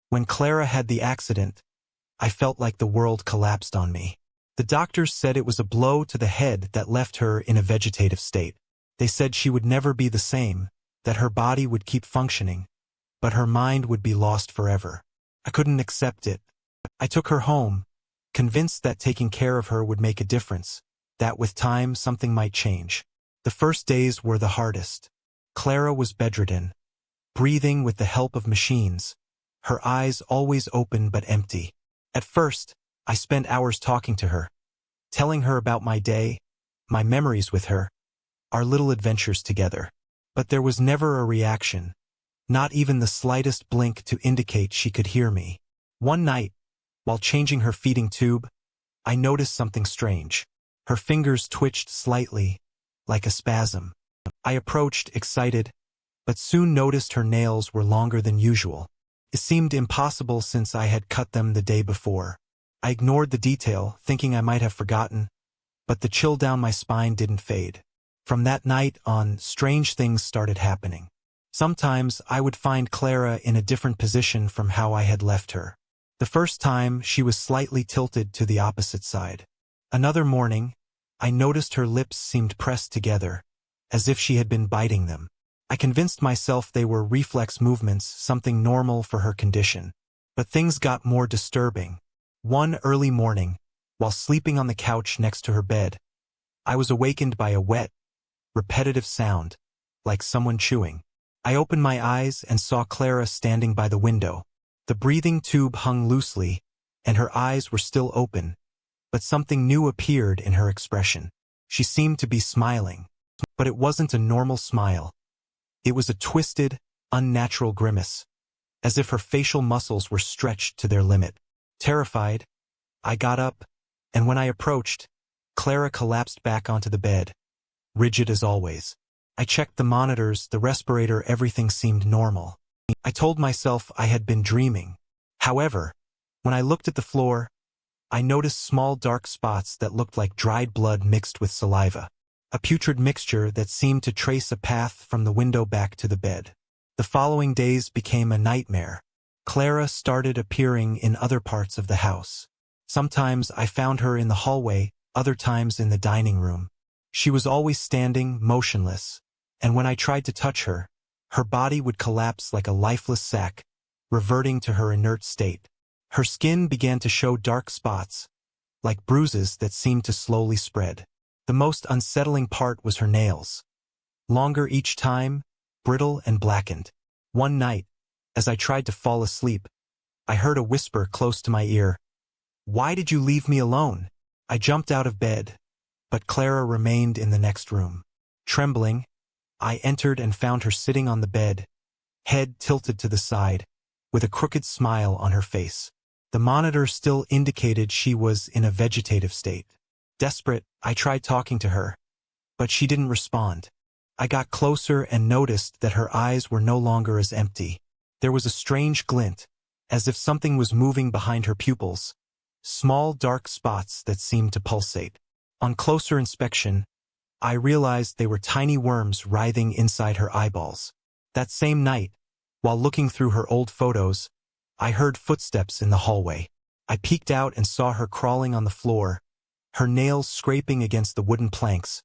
When Clara had the accident, I felt like the world collapsed on me. The doctors said it was a blow to the head that left her in a vegetative state. They said she would never be the same, that her body would keep functioning, but her mind would be lost forever. I couldn't accept it. I took her home, convinced that taking care of her would make a difference, that with time something might change. The first days were the hardest. Clara was bedridden, breathing with the help of machines, her eyes always open but empty. At first, I spent hours talking to her, telling her about my day, my memories with her, our little adventures together. But there was never a reaction, not even the slightest blink to indicate she could hear me. One night, while changing her feeding tube, I noticed something strange. Her fingers twitched slightly, like a spasm. I approached, excited, but soon noticed her nails were longer than usual. It seemed impossible since I had cut them the day before. I ignored the detail, thinking I might have forgotten, but the chill down my spine didn't fade. From that night on, strange things started happening. Sometimes I would find Clara in a different position from how I had left her. The first time, she was slightly tilted to the opposite side. Another morning, I noticed her lips seemed pressed together, as if she had been biting them. I convinced myself they were reflex movements, something normal for her condition. But things got more disturbing. One early morning, while sleeping on the couch next to her bed, I was awakened by a wet, repetitive sound, like someone chewing. I opened my eyes and saw Clara standing by the window. The breathing tube hung loosely, and her eyes were still open, but something new appeared in her expression. She seemed to be smiling, but it wasn't a normal smile. It was a twisted, unnatural grimace, as if her facial muscles were stretched to their limit. Terrified, I got up, and when I approached, Clara collapsed back onto the bed, rigid as always. I checked the monitors, the respirator, everything seemed normal. I told myself I had been dreaming. However, when I looked at the floor, I noticed small dark spots that looked like dried blood mixed with saliva, a putrid mixture that seemed to trace a path from the window back to the bed. The following days became a nightmare. Clara started appearing in other parts of the house. Sometimes I found her in the hallway, other times in the dining room. She was always standing, motionless, and when I tried to touch her, her body would collapse like a lifeless sack, reverting to her inert state. Her skin began to show dark spots, like bruises that seemed to slowly spread. The most unsettling part was her nails. Longer each time, brittle and blackened. One night, as I tried to fall asleep, I heard a whisper close to my ear. "Why did you leave me alone?" I jumped out of bed, but Clara remained in the next room. Trembling, I entered and found her sitting on the bed, head tilted to the side, with a crooked smile on her face. The monitor still indicated she was in a vegetative state. Desperate, I tried talking to her, but she didn't respond. I got closer and noticed that her eyes were no longer as empty. There was a strange glint, as if something was moving behind her pupils, small dark spots that seemed to pulsate. On closer inspection, I realized they were tiny worms writhing inside her eyeballs. That same night, while looking through her old photos, I heard footsteps in the hallway. I peeked out and saw her crawling on the floor, her nails scraping against the wooden planks,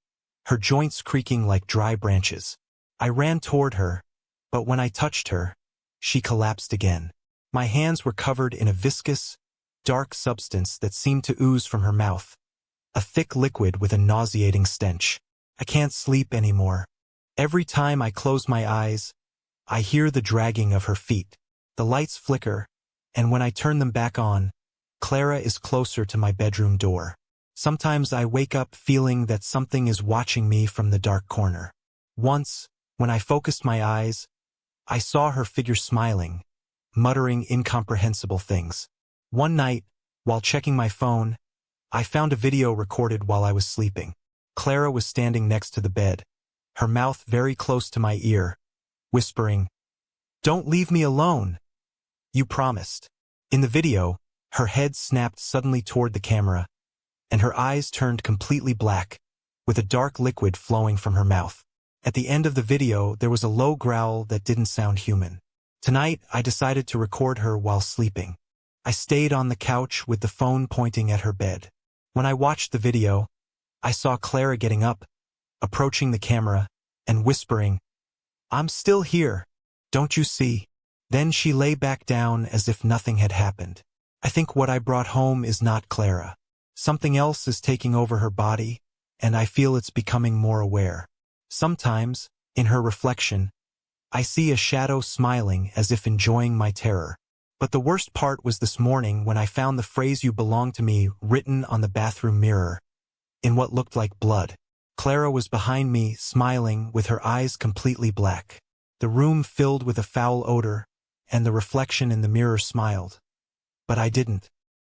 her joints creaking like dry branches. I ran toward her, but when I touched her, she collapsed again. My hands were covered in a viscous, dark substance that seemed to ooze from her mouth, a thick liquid with a nauseating stench. I can't sleep anymore. Every time I close my eyes, I hear the dragging of her feet. The lights flicker, and when I turn them back on, Clara is closer to my bedroom door. Sometimes I wake up feeling that something is watching me from the dark corner. Once, when I focused my eyes, I saw her figure smiling, muttering incomprehensible things. One night, while checking my phone, I found a video recorded while I was sleeping. Clara was standing next to the bed, her mouth very close to my ear, whispering, "Don't leave me alone. You promised." In the video, her head snapped suddenly toward the camera, and her eyes turned completely black, with a dark liquid flowing from her mouth. At the end of the video, there was a low growl that didn't sound human. Tonight, I decided to record her while sleeping. I stayed on the couch with the phone pointing at her bed. When I watched the video, I saw Clara getting up, approaching the camera, and whispering, "I'm still here. Don't you see?" Then she lay back down as if nothing had happened. I think what I brought home is not Clara. Something else is taking over her body, and I feel it's becoming more aware. Sometimes, in her reflection, I see a shadow smiling as if enjoying my terror. But the worst part was this morning when I found the phrase "you belong to me" written on the bathroom mirror, in what looked like blood. Clara was behind me, smiling, with her eyes completely black. The room filled with a foul odor, and the reflection in the mirror smiled. But I didn't.